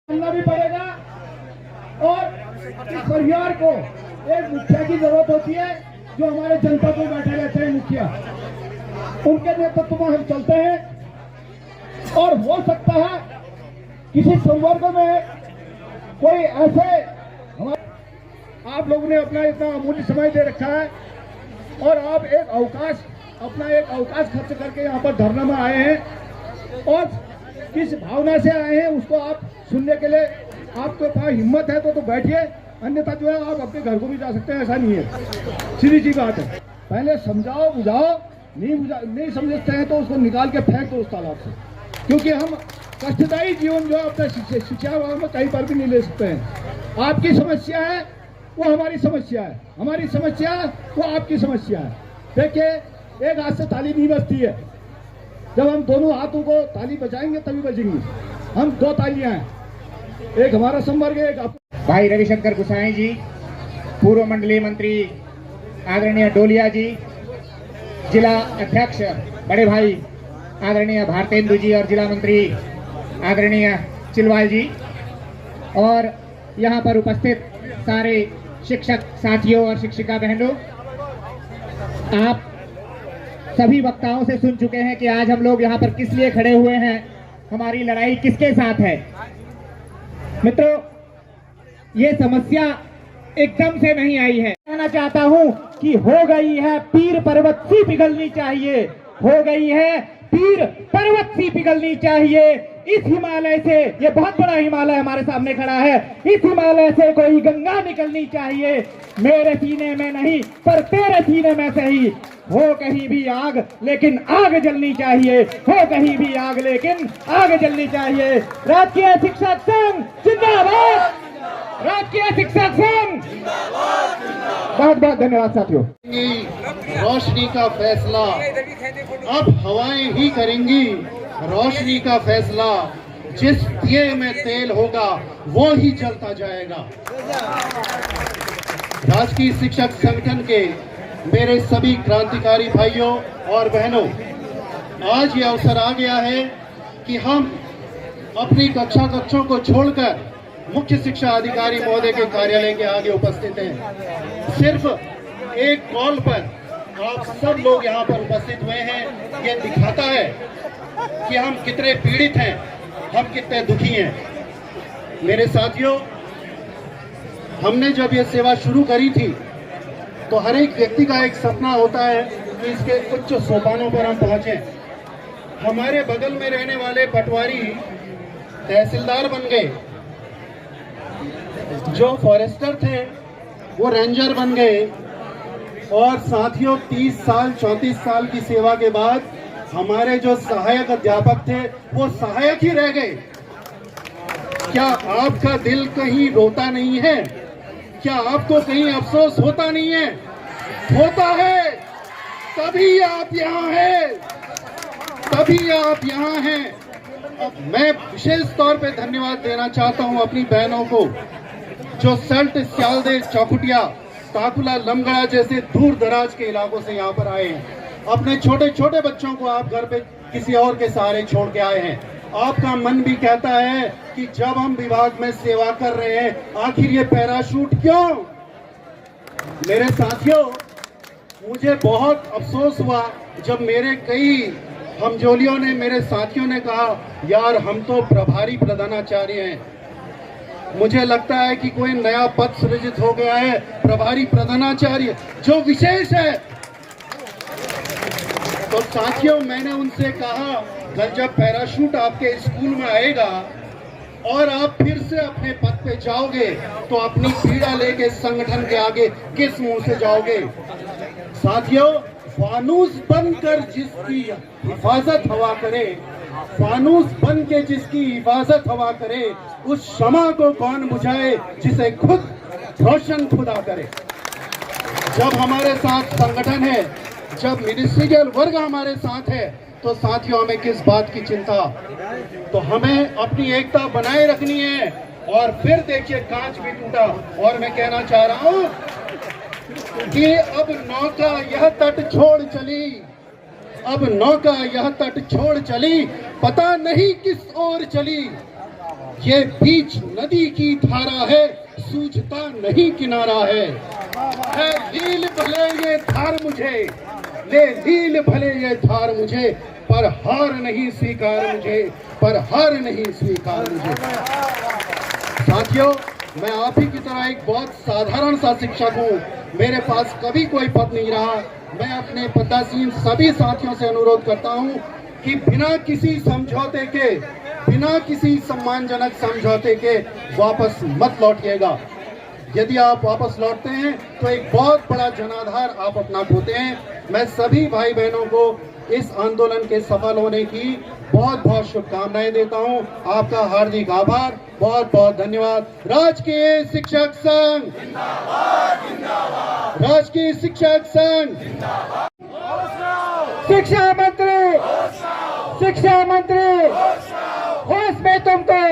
करना भी पड़ेगा और इस परिवार को एक मुखिया की जरूरत होती है जो हमारे जनता को बैठे रहते हैं मुखिया, उनके नेतृत्व में हम चलते हैं। और हो सकता है किसी संवर्ग में कोई ऐसे आप लोगों ने अपना इतना अमूल्य समय दे रखा है और आप अपना एक अवकाश खर्च करके यहाँ पर धरना में आए हैं और किस भावना से आए हैं उसको आप सुनने के लिए आपके पास हिम्मत है तो बैठिए, अन्यथा जो है आप अपने घर को भी जा सकते हैं, ऐसा नहीं है, सीधी सी बात है। पहले समझाओ बुझाओ, नहीं समझते हैं तो उसको निकाल के फेंक दो उस तालाब से, क्योंकि हम कष्टदायी जीवन जो है अपने शिक्षा में कहीं पर भी नहीं ले सकते हैं। आपकी समस्या है वो हमारी समस्या है, हमारी समस्या वो आपकी समस्या है। देखिए, एक हाथ से ताली नहीं बजती है, जब हम दोनों हाथों को ताली बजाएंगे तभी बजेंगी। हम दो तालियां हैं, एक हमारा संवर्ग है, एक भाई रविशंकर गुसाई जी, पूर्व मंडलीय मंत्री आदरणीय डोलिया जी, जिला अध्यक्ष बड़े भाई आदरणीय भारतेंदु जी और जिला मंत्री आदरणीय चिलवाल जी, और यहाँ पर उपस्थित सारे शिक्षक साथियों और शिक्षिका बहनों, आप सभी वक्ताओं से सुन चुके हैं कि आज हम लोग यहाँ पर किस लिए खड़े हुए हैं, हमारी लड़ाई किसके साथ है। मित्रों, ये समस्या एकदम से नहीं आई है। कहना चाहता हूँ कि हो गई है पीर पर्वत सी पिघलनी चाहिए, हो गई है पीर पर्वत सी पिघलनी चाहिए। इस हिमालय से, ये बहुत बड़ा हिमालय हमारे सामने खड़ा है, इस हिमालय से कोई गंगा निकलनी चाहिए। मेरे सीने में नहीं पर तेरे सीने में से ही हो कहीं भी आग, लेकिन आग जलनी चाहिए, हो कहीं भी आग लेकिन आग जलनी चाहिए। राजकीय शिक्षक संघ जिंदाबाद, राजकीय शिक्षक संघ। बहुत बहुत धन्यवाद साथियों। रोशनी का फैसला अब हवाएं ही करेंगी, रोशनी का फैसला जिस दिए में तेल होगा वो ही जलता जाएगा। राजकीय शिक्षक संगठन के मेरे सभी क्रांतिकारी भाइयों और बहनों, आज ये अवसर आ गया है कि हम अपनी कक्षों को छोड़कर मुख्य शिक्षा अधिकारी महोदय के कार्यालय के आगे उपस्थित हैं। सिर्फ एक कॉल पर आप सब लोग यहाँ पर उपस्थित हुए हैं, ये दिखाता है कि हम कितने पीड़ित हैं, हम कितने दुखी हैं। मेरे साथियों, हमने जब ये सेवा शुरू करी थी तो हर एक व्यक्ति का एक सपना होता है कि इसके उच्च सोपानों पर हम पहुंचे। हमारे बगल में रहने वाले पटवारी तहसीलदार बन गए, जो फॉरेस्टर थे वो रेंजर बन गए, और साथियों 30 साल 34 साल की सेवा के बाद हमारे जो सहायक अध्यापक थे वो सहायक ही रह गए। क्या आपका दिल कहीं रोता नहीं है? क्या आपको कहीं अफसोस होता नहीं है? होता है, तभी आप यहाँ हैं, तभी आप यहाँ हैं। अब मैं विशेष तौर पे धन्यवाद देना चाहता हूँ अपनी बहनों को, जो सल्ट, स्यालदे, चौखुटिया, ताकुला, लमगड़ा जैसे दूर दराज के इलाकों से यहाँ पर आए हैं। अपने छोटे छोटे बच्चों को आप घर पे किसी और के सहारे छोड़ के आए हैं। आपका मन भी कहता है कि जब हम विभाग में सेवा कर रहे हैं आखिर ये पैराशूट क्यों? मेरे साथियों, मुझे बहुत अफसोस हुआ जब मेरे कई हमजोलियों ने, मेरे साथियों ने कहा, यार हम तो प्रभारी प्रधानाचार्य हैं। मुझे लगता है कि कोई नया पद सृजित हो गया है, प्रभारी प्रधानाचार्य, जो विशेष है। तो साथियों, मैंने उनसे कहा, कल जब पैराशूट आपके स्कूल में आएगा और आप फिर से अपने पद पे जाओगे तो अपनी पीड़ा लेके संगठन के आगे किस मुंह से जाओगे? साथियों, फानूस बनकर जिसकी हिफाजत हवा करे, फानूस बन के जिसकी हिफाजत हवा करे, उस शमा को कौन बुझाए जिसे खुद रोशन खुदा करे। जब हमारे साथ संगठन है, जब मिनिस्ट्रियल वर्ग हमारे साथ है, तो साथियों हमें किस बात की चिंता? तो हमें अपनी एकता बनाए रखनी है। और फिर देखिए, कांच भी टूटा। और मैं कहना चाह रहा हूं कि अब नौका यह तट छोड़ चली, अब नौका यह तट छोड़ चली, पता नहीं किस ओर चली। ये बीच नदी की धारा है, सूझता नहीं किनारा है लील भले ये धार मुझे, ले लील भले ये धार मुझे, पर हार नहीं स्वीकार मुझे, पर हार नहीं स्वीकार मुझे। साथियों, मैं आप ही की तरह एक बहुत साधारण सा शिक्षक हूँ। मेरे पास कभी कोई पद नहीं रहा। मैं अपने पदासीन सभी साथियों से अनुरोध करता हूँ कि बिना किसी समझौते के, बिना किसी सम्मानजनक समझौते के वापस मत लौटिएगा। यदि आप वापस लौटते हैं तो एक बहुत बड़ा जनाधार आप अपना खोते हैं। मैं सभी भाई बहनों को इस आंदोलन के सफल होने की बहुत बहुत शुभकामनाएं देता हूं। आपका हार्दिक आभार, बहुत बहुत धन्यवाद। राजकीय शिक्षक संघ जिंदाबाद, जिंदाबाद। राजकीय शिक्षक संघ जिंदाबाद। शिक्षा मंत्री, शिक्षा मंत्री, होश में तुमको,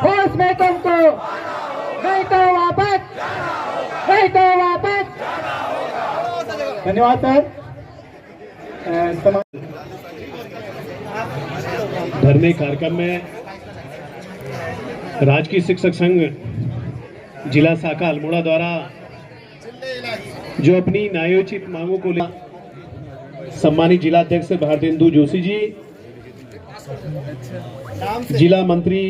होश में तुमको, नहीं तो वापस, नहीं तो वापस। धन्यवाद सर। धरने कार्यक्रम में राजकीय शिक्षक संघ जिला शाखा अल्मोड़ा द्वारा जो अपनी न्यायोचित मांगों को सम्मानित जिला अध्यक्ष भारतेंदु जोशी जी, जिला मंत्री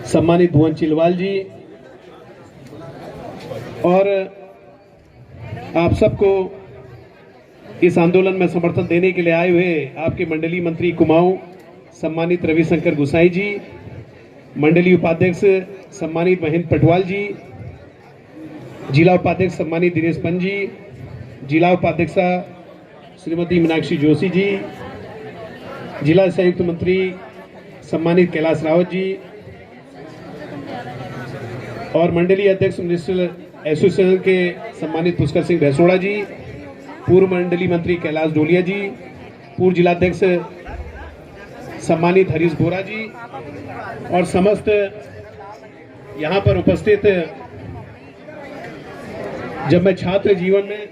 सम्मानित भुवन चिलवाल जी और आप सबको इस आंदोलन में समर्थन देने के लिए आए हुए आपके मंडलीय मंत्री कुमाऊं सम्मानित रविशंकर गुसाई जी, मंडलीय उपाध्यक्ष सम्मानित महेंद्र पटवाल जी, जिला उपाध्यक्ष सम्मानित दिनेश पंत जी, जिला उपाध्यक्षा श्रीमती मीनाक्षी जोशी जी, जिला संयुक्त मंत्री सम्मानित कैलाश रावत जी और मंडलीय अध्यक्ष म्युनिसिपल एसोसिएशन के सम्मानित पुष्कर सिंह भैसोड़ा जी, पूर्व मंडलीय मंत्री कैलाश डोलिया जी, पूर्व जिलाध्यक्ष सम्मानित हरीश बोरा जी और समस्त यहाँ पर उपस्थित, जब मैं छात्र जीवन में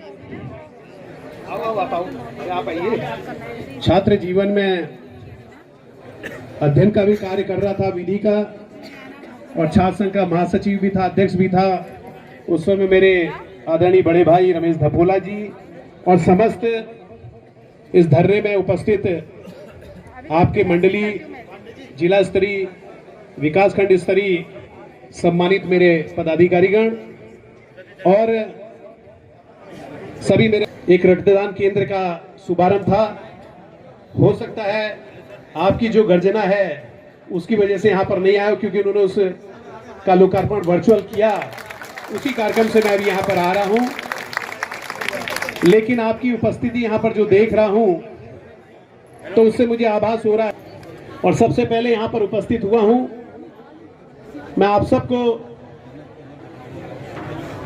छात्र जीवन में अध्ययन का भी कार्य कर रहा था, विधि का, और छात्र संघ का महासचिव भी था, अध्यक्ष भी था। उस समय मेरे आदरणीय बड़े भाई रमेश धपोला जी और समस्त इस धरने में उपस्थित आपके मंडली, जिला स्तरीय, विकासखंड स्तरीय सम्मानित मेरे पदाधिकारीगण और सभी मेरे, एक रक्तदान केंद्र का शुभारंभ था। हो सकता है आपकी जो गर्जना है उसकी वजह से यहाँ पर नहीं आया, क्योंकि उन्होंने उस का लोकार्पण वर्चुअल किया, उसी कार्यक्रम से मैं अभी यहाँ पर आ रहा हूँ। लेकिन आपकी उपस्थिति यहाँ पर जो देख रहा हूँ तो उससे मुझे आभास हो रहा है, और सबसे पहले यहाँ पर उपस्थित हुआ हूँ मैं आप सबको,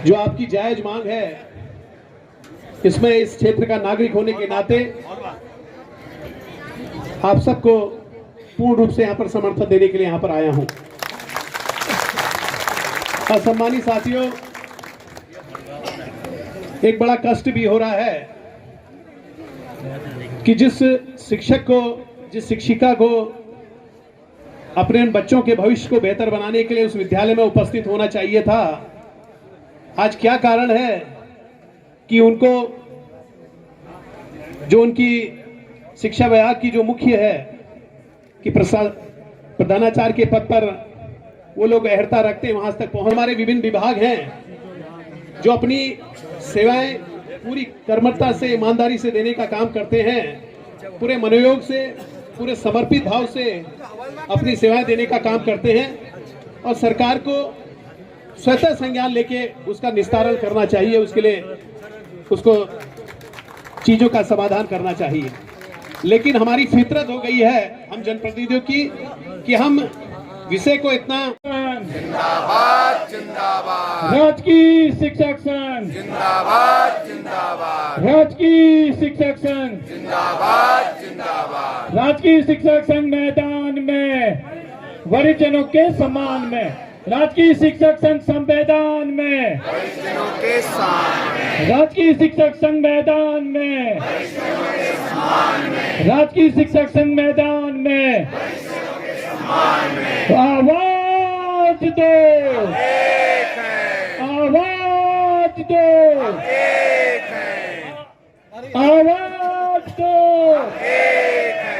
जो आपकी जायज मांग है, इसमें इस क्षेत्र का नागरिक होने के नाते आप सबको पूर्ण रूप से यहाँ पर समर्थन देने के लिए यहाँ पर आया हूँ। सम्मानित साथियों, एक बड़ा कष्ट भी हो रहा है कि जिस शिक्षक को, जिस शिक्षिका को अपने उन बच्चों के भविष्य को बेहतर बनाने के लिए उस विद्यालय में उपस्थित होना चाहिए था, आज क्या कारण है कि उनको, जो उनकी शिक्षा विभाग की जो मुख्य है कि प्रधानाचार्य के पद पर वो लोग अहर्ता रखते हैं, वहां तक पहुंच। हमारे विभिन्न विभाग हैं जो अपनी सेवाएं पूरी कर्मठता से, ईमानदारी से देने का काम करते हैं, पूरे मनोयोग से, पूरे समर्पित भाव से अपनी सेवाएं देने का काम करते हैं, और सरकार को स्वतः संज्ञान लेके उसका निस्तारण करना चाहिए, उसके लिए उसको चीजों का समाधान करना चाहिए। लेकिन हमारी फितरत हो गई है हम जनप्रतिनिधियों की कि हम विषय को इतना, जिंदाबाद जिंदाबाद, राजकीय शिक्षक संघ जिंदाबाद जिंदाबाद, राजकीय शिक्षक संघ, जिंदाबाद जिंदाबाद, राजकीय शिक्षक संघ मैदान में, वरिष्ठजनों के सम्मान में, राजकीय शिक्षक संघ संविधान में, वरिष्ठजनों के सामने, राजकीय शिक्षक संघ मैदान में, राजकीय शिक्षक संघ मैदान में, आवाज दो, एक है, आवाज दो, एक है, आवाज दो। एक है।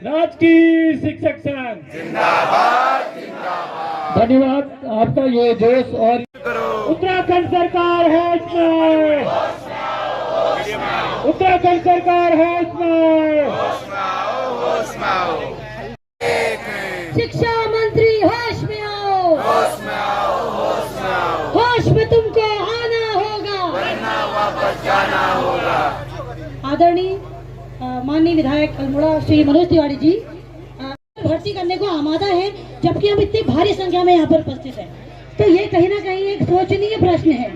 राजकीय शिक्षक संघ जिंदाबाद जिंदाबाद। धन्यवाद। आपका ये जोश और करो। उत्तराखंड सरकार है इसमें, उत्तराखंड सरकार है इसमें। होश में आओ, होश में आओ। एक है। शिक्षा मंत्री होश में आओ, होश में आओ, होश में आओ, होश में तुमको आना होगा। वरना वापस जाना होगा। आदरणीय माननीय विधायक अल्मोड़ा श्री मनोज तिवारी जी भर्ती करने को आमादा है, जबकि हम इतनी भारी संख्या में यहाँ पर उपस्थित हैं। तो ये कहीं ना कहीं एक सोचनीय प्रश्न है।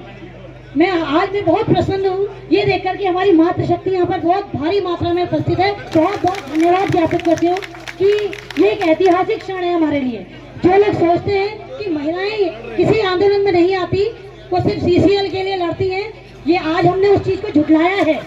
मैं बहुत प्रसन्न हूँ ये देखकर कि हमारी मातृशक्ति यहाँ पर बहुत भारी मात्रा में उपस्थित है। बहुत बहुत धन्यवाद ज्ञापित करती हूँ कि ये एक ऐतिहासिक क्षण है हमारे लिए। जो लोग सोचते हैं कि महिलाएं किसी आंदोलन में नहीं आती, वो सिर्फ CCL के लिए लड़ती हैं, ये आज हमने उस चीज को झुठलाया है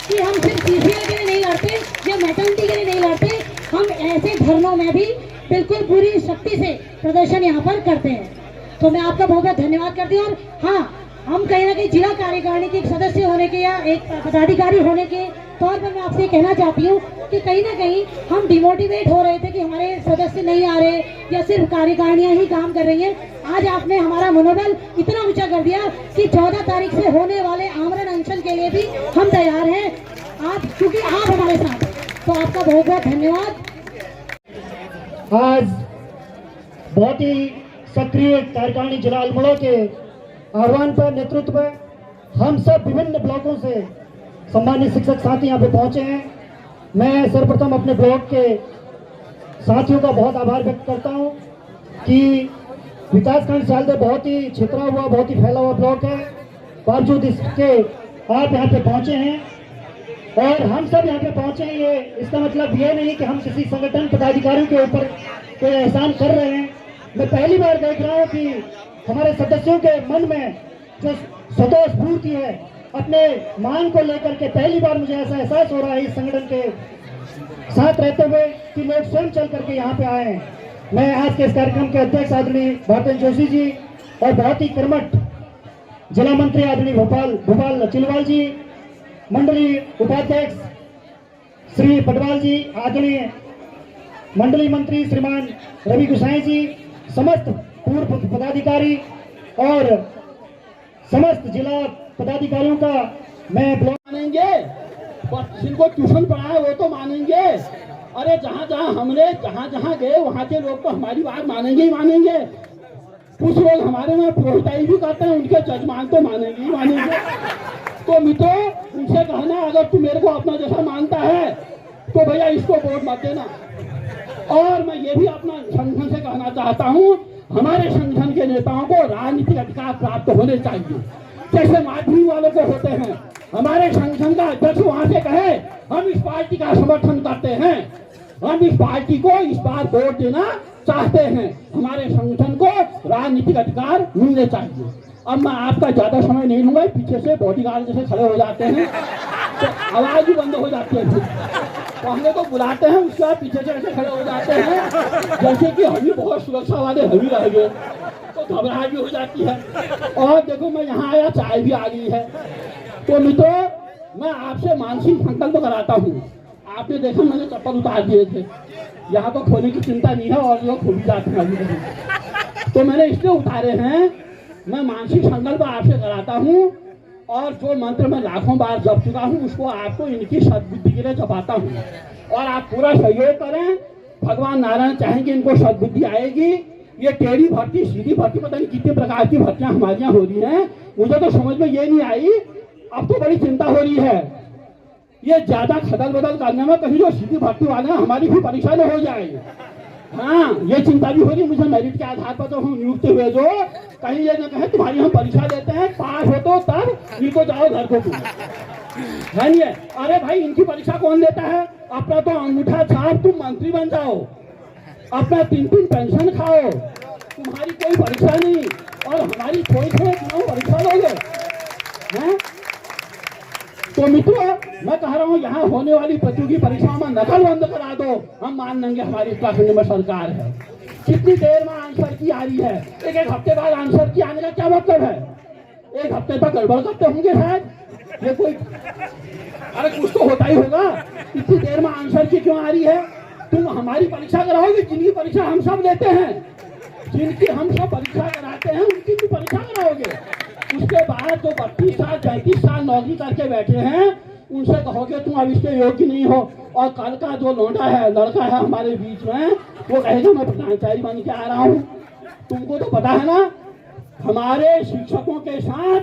कि हम सिर्फ CCL के लिए नहीं लड़ते या मैटर्निटी के लिए नहीं लड़ते। हम ऐसे धरनों में भी बिल्कुल पूरी शक्ति से प्रदर्शन यहाँ पर करते हैं। तो मैं आपका बहुत बहुत धन्यवाद करती हूँ। और हाँ, हम कहीं ना कहीं जिला कार्यकारिणी के एक सदस्य होने के या एक पदाधिकारी होने के तौर पर मैं आपसे कहना चाहती हूँ कि कहीं ना कहीं हम डिमोटिवेट हो रहे थे कि हमारे सदस्य नहीं आ रहे या सिर्फ कार्यकारिणियाँ ही काम कर रही हैं। आज आपने हमारा मनोबल इतना ऊंचा कर दिया कि 14 तारीख से होने वाले आमरण अनशन के लिए भी हम तैयार हैं। आप क्योंकि आप हमारे साथ हैं, तो आपका बहुत बहुत धन्यवाद। आज बहुत ही सक्रिय कार्यकारिणी जिला अल्मोड़ा के आह्वान पर नेतृत्व में हम सब विभिन्न ब्लॉकों से सम्मानित शिक्षक साथी यहाँ पे पहुंचे हैं। मैं सर्वप्रथम अपने ब्लॉक के साथियों का बहुत आभार व्यक्त करता हूँ कि विकासखंड सालदे बहुत ही छितरा हुआ, बहुत ही फैला हुआ ब्लॉक है, बावजूद इसके आप यहाँ पे पहुंचे हैं और हम सब यहाँ पे पहुंचे हैं। ये इसका मतलब ये नहीं कि हम किसी संगठन पदाधिकारियों के ऊपर कोई एहसान कर रहे हैं। मैं पहली बार देख रहा हूँ कि हमारे सदस्यों के मन में जो सतोष स्फूर्ति है अपने मांग को लेकर के, पहली बार मुझे ऐसा एहसास हो रहा है इस संगठन के साथ रहते हुए कि लोग स्वयं चल करके यहाँ पे आए हैं। मैं आज के इस कार्यक्रम के अध्यक्ष आदरणीय भारतेंद्र जोशी जी और बहुत ही कर्मठ जिला मंत्री आदरणीय भोपाल चिलवाल जी, मंडली उपाध्यक्ष श्री पटवाल जी, आदरणीय मंडली मंत्री श्रीमान रवि गुसाई जी, समस्त पूर्व पदाधिकारी और समस्त जिला पदाधिकारियों का मैं ब्लॉक मानेंगे। जिनको ट्यूशन पढ़ाया वो तो मानेंगे। अरे जहाँ जहाँ गए वहाँ के लोग तो हमारी बात मानेंगे ही मानेंगे। कुछ लोग हमारे में पुरोहिताई भी करते हैं, उनके जजमान तो मानेंगे ही मानेंगे। तो मित्रों, उनसे कहना अगर तू मेरे को अपना जैसा मानता है तो भैया इसको वोट मत देना। और मैं ये भी अपना संगठन से कहना चाहता हूँ, हमारे संगठन के नेताओं को राजनीतिक अधिकार प्राप्त होने चाहिए जैसे माध्यमिक वालों को होते हैं। हमारे संगठन का अध्यक्ष वहां से कहे हम इस पार्टी का समर्थन करते हैं, हम इस पार्टी को इस बार वोट देना चाहते हैं, हमारे संगठन को राजनीतिक अधिकार मिलने चाहिए। अब मैं आपका ज्यादा समय नहीं लूंगा, पीछे से बॉडीगार्ड जैसे खड़े हो जाते हैं तो आवाज भी बंद हो जाती है। तो हमें तो बुलाते हैं, उसके बाद पीछे से ऐसे खड़े हो जाते हैं जैसे कि हम भी बहुत सुरक्षा वाले हम ही रह गए, तो घबराहट भी हो जाती है। और देखो मैं यहाँ आया, चाय भी आ गई है। तो मित्रों, मैं आपसे मानसिक संकल्प कराता हूँ। आपने देखा मैंने चप्पल उतार दिए थे, यहाँ तो खोने की चिंता नहीं है और लोग खो भी जाते हैं, तो मैंने इसलिए उतारे हैं। मैं मानसिक संकल्प आपसे कराता हूँ और जो मंत्र मैं लाखों बार जप चुका हूँ उसको आपको इनकी सद्बुद्धि के लिए जपाता हूँ और आप पूरा सहयोग करें। भगवान नारायण चाहेंगे इनको सद्बुद्धि आएगी। ये टेढ़ी भर्ती, सीधी भर्ती, पता नहीं कितने प्रकार की भर्तियां हमारे यहाँ हो रही हैं, मुझे तो समझ में ये नहीं आई। अब तो बड़ी चिंता हो रही है, ये ज्यादा खदल बदल करने में कहीं जो सीधी भर्ती वाले हैं हमारी भी परीक्षा न हो जाए। हाँ, ये चिंता भी हो रही मुझे, मेरिट के आधार पर तो हम नियुक्त हुए, जो कहीं ये न कहे तुम्हारी हम परीक्षा देते हैं, पास हो तो तब इनको जाओ घर को है नहीं। अरे भाई, इनकी परीक्षा कौन देता है? अपना तो अंगूठा छाप तुम मंत्री बन जाओ, अपना 3-3 पेंशन खाओ, तुम्हारी कोई परीक्षा नहीं और हमारी कोई चुनाव परीक्षा लोगे हैं। तो मित्रों, मैं कह रहा हूँ यहाँ होने वाली प्रतियोगी परीक्षाओं में नकल बंद करा दो, हम मान लेंगे हमारी उत्तराखंड में सरकार है। कितनी देर में आंसर की आ रही है, एक हफ्ते बाद आंसर की आने का क्या मतलब है? एक हफ्ते तक गड़बड़ करते होंगे शायद, ये कोई, अरे कुछ तो होता ही होगा। इतनी देर में आंसर की क्यों आ रही है? तुम हमारी परीक्षा कराओगे, जिनकी परीक्षा हम सब लेते हैं, जिनकी हम सब परीक्षा कराते हैं, उनकी भी परीक्षा कराओगे। उसके बाद जो 32 साल 35 साल नौकरी करके बैठे हैं, उनसे कहोगे तुम अब इसके योग्य नहीं हो। और कल का जो लौंडा है, लड़का है हमारे बीच में, वो कहेगा मैं प्रधानाचार्य बन के आ रहा हूँ। तुमको तो पता है ना, हमारे शिक्षकों के साथ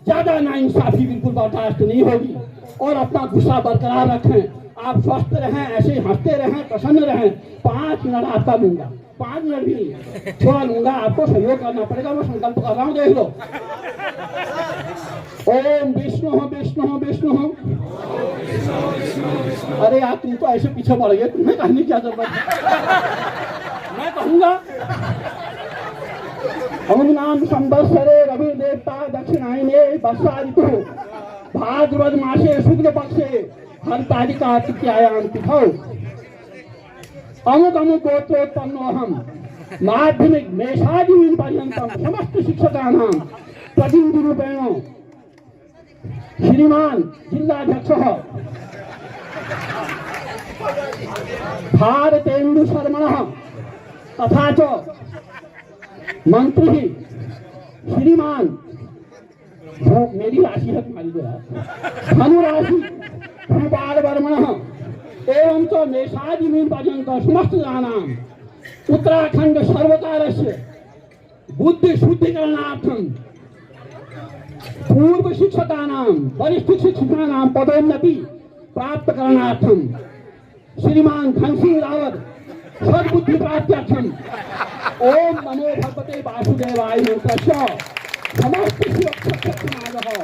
ज्यादा नाइंसाफी बिल्कुल बर्दाश्त नहीं होगी। और अपना गुस्सा बरकरार रखें, आप स्वस्थ रहें, ऐसे हंसते रहें, प्रसन्न रहें। 5 मिनट आपका लूंगा, 5 मिनट भी नहीं, थोड़ा लूंगा, आपको सहयोग करना पड़ेगा। मैं संकल्प कर रहा हूँ, देख लो। ओम विष्णु विष्णु विष्णु। अरे यार तुम तो ऐसे पीछे पड़ गए, तुम्हें कहने की क्या जरूरत है, मैं कहूंगा। ओम नाम संवत्सरे रवि देवता दक्षिणायने वर्षा ऋतु भाद्रपद मासे शुक्ल पक्षे हरतालिका तृतीयायां तिथौ अमुक अमुक गोत्रोत्पन्नोऽहं माध्यमिक मेषादिन पर्यन्तं समस्त शिक्षकानां प्रतिनिधिरूपेण श्रीमान जिल्लाध्यक्षः भारतेन्दु शर्मणः तथा च मंत्री श्रीमान, मेरी राशि है तुम्हारी जो है धनुराशि भूपाल वर्मणः एवं तो मेषादिन पर्यंत समस्त जनानाम् उत्तराखंड सर्वकारस्य बुद्धि शुद्धिकरणार्थं पूर्व शिक्षकानां वरिष्ठ शिक्षकानां पदोन्नति प्राप्त करणार्थं श्रीमान धनसिंह रावत सद्बुद्धि प्राप्त्यर्थम ओम नमो भगवते वासुदेवाय मंत्रस्य समस्त शिवक्षमादः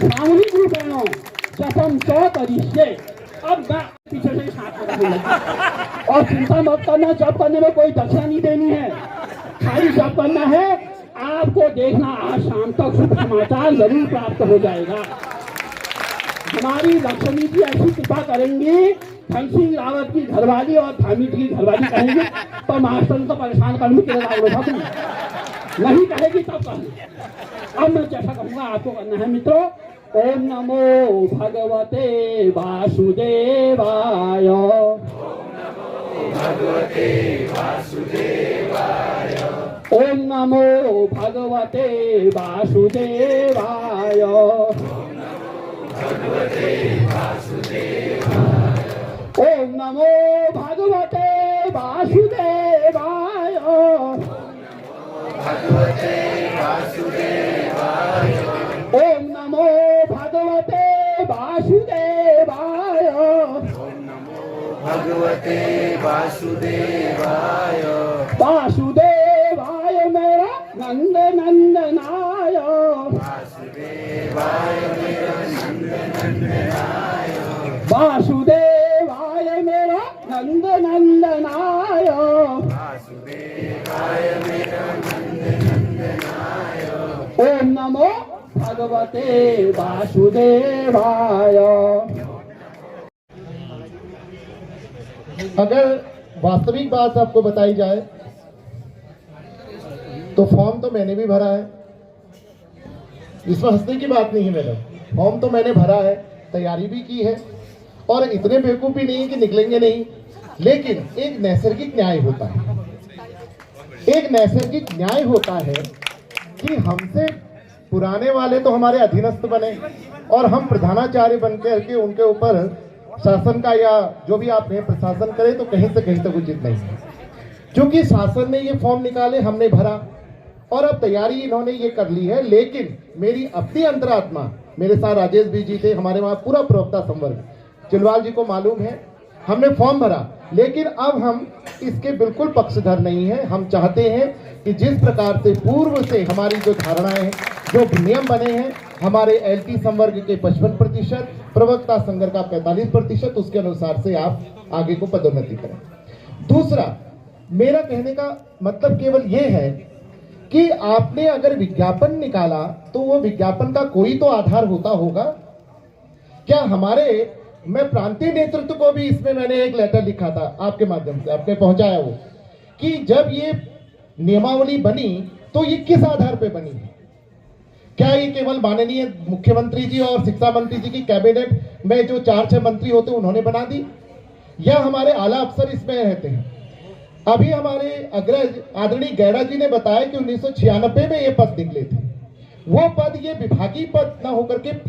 सामूहिक रूपेण जपम च करिष्ये। अब मैं पीछे से साथ में रहने लगा। और चिंता मत करना, जप करने में कोई दक्षिणा नहीं देनी है, खाली जप करना है। आपको देखना आज शाम तक शुभ समाचार जरूर प्राप्त हो जाएगा। हमारी लक्ष्मी जी ऐसी कृपा करेंगी, धनसिंह रावत की घरवाली और धामी की घरवाली कहेंगे तो मास्टर को परेशान करने के लिए नहीं कहेगी तब कहना। अब मैं जैसा कहूँगा आपको करना है मित्रों। ओम नमो भगवते वासुदेवाय। ओम नमो भगवते वासुदेवाय। ओम नमो भगवते वासुदेवाय। ओम नमो भगवते वासुदेवाय। वासुदेवाय मेरा नंद नंदनाय। वासुदेवाय मेरा नंद नंदनाय। ओम नमो भगवते वासुदेवाय। अगर वास्तविक बात आपको बताई जाए तो फॉर्म तो मैंने भी भरा है, इसमें हंसने की बात नहीं है मैडम। फॉर्म तो मैंने भरा है, तैयारी भी की है, और इतने बेवकूफ भी नहीं कि निकलेंगे नहीं। लेकिन एक नैसर्गिक न्याय होता है, एक नैसर्गिक न्याय होता है कि हमसे पुराने वाले तो हमारे अधीनस्थ बने और हम प्रधानाचार्य बनकर के उनके ऊपर शासन का या जो भी आप प्रशासन करें तो कहीं से कहीं तक उचित नहीं है। क्योंकि शासन ने ये फॉर्म निकाले, हमने भरा और अब तैयारी इन्होंने ये कर ली है। लेकिन मेरी अपनी अंतरात्मा, मेरे साथ राजेश भी जी थे, हमारे वहाँ पूरा प्रवक्ता संवर्ग, चिलवाल जी को मालूम है, हमने फॉर्म भरा। लेकिन अब हम इसके बिल्कुल पक्षधर नहीं है। हम चाहते हैं कि जिस प्रकार से पूर्व से हमारी जो धारणाएं हैं, जो नियम बने हैं, हमारे एलटी संवर्ग के 55%, प्रवक्ता संघ का 45%, उसके अनुसार से आप आगे को पदोन्नति करें। दूसरा, मेरा कहने का मतलब केवल ये है कि आपने अगर विज्ञापन निकाला तो वो विज्ञापन का कोई तो आधार होता होगा। क्या हमारे, मैं प्रांतीय नेतृत्व को भी इसमें मैंने एक लेटर लिखा था आपके माध्यम से, आपने पहुंचाया वो, कि जब ये नियमावली बनी तो ये किस आधार पे बनी है? क्या ये केवल माननीय मुख्यमंत्री जी और शिक्षा मंत्री जी की कैबिनेट में जो 4-6 मंत्री होते उन्होंने बना दी, या हमारे आला अफसर इसमें रहते हैं? अभी हमारे अग्रज आदरणीय गैड़ा जी ने बताया कि 1996 में ये पद निकले थे। वो पद ये विभागीय पद ना होकर के